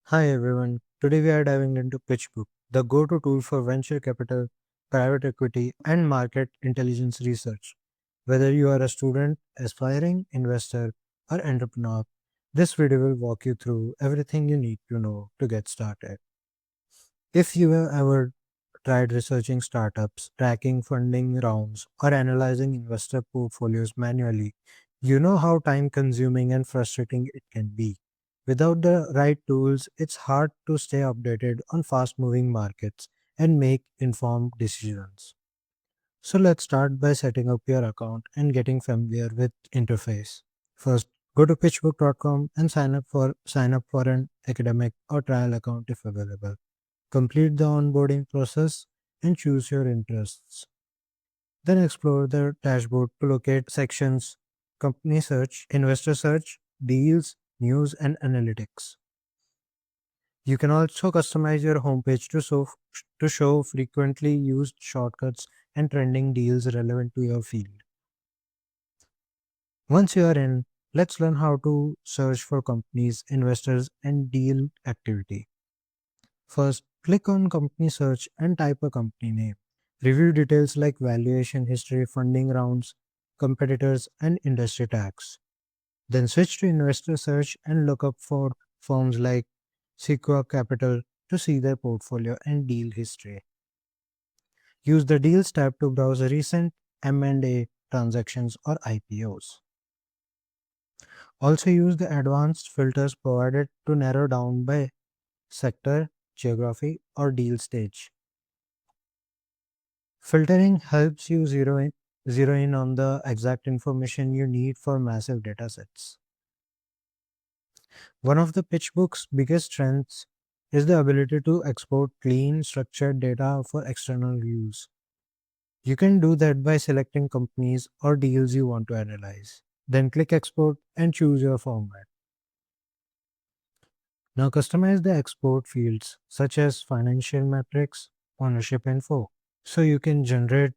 Hi everyone. Today we are diving into PitchBook, the go-to tool for venture capital, private equity, and market intelligence research. Whether you are a student, aspiring investor, or entrepreneur, this video will walk you through everything you need to know to get started. If you have ever tried researching startups, tracking funding rounds, or analyzing investor portfolios manually, you know how time consuming and frustrating it can be. Without the right tools, it's hard to stay updated on fast moving markets and make informed decisions. So let's start by setting up your account and getting familiar with interface. First, go to pitchbook.com and sign up for an academic or trial account if available. Complete the onboarding process and choose your interests. Then explore the dashboard to locate sections company search, investor search, deals, news, and analytics. You can also customize your homepage to show frequently used shortcuts and trending deals relevant to your field. Once you are in, let's learn how to search for companies, investors, and deal activity. First, click on Company Search and type a company name. Review details like valuation history, funding rounds, competitors, and industry tags. Then switch to Investor Search and look up for firms like Sequoia Capital to see their portfolio and deal history. Use the Deals tab to browse recent M&A transactions or IPOs. Also use the advanced filters provided to narrow down by sector, geography, or deal stage. Filtering helps you zero in on the exact information you need for massive datasets. One of the PitchBook's biggest strengths is the ability to export clean, structured data for external use. You can do that by selecting companies or deals you want to analyze. Then click Export and choose your format. Now customize the export fields such as financial metrics, ownership info, so you can generate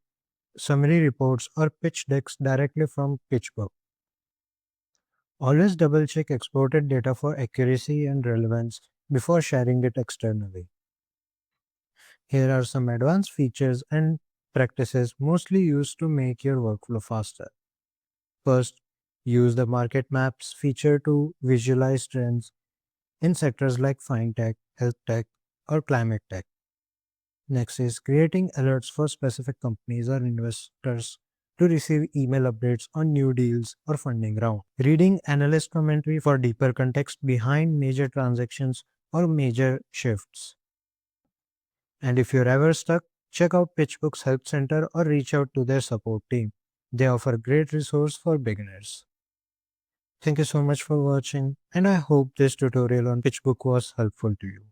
summary reports or pitch decks directly from PitchBook. Always double check exported data for accuracy and relevance before sharing it externally. Here are some advanced features and practices mostly used to make your workflow faster. First, use the market maps feature to visualize trends in sectors like fintech, health tech, or climate tech. Next is creating alerts for specific companies or investors to receive email updates on new deals or funding round. Reading analyst commentary for deeper context behind major transactions or major shifts. And if you're ever stuck, check out PitchBook's Help Center or reach out to their support team. They offer great resource for beginners. Thank you so much for watching, and I hope this tutorial on PitchBook was helpful to you.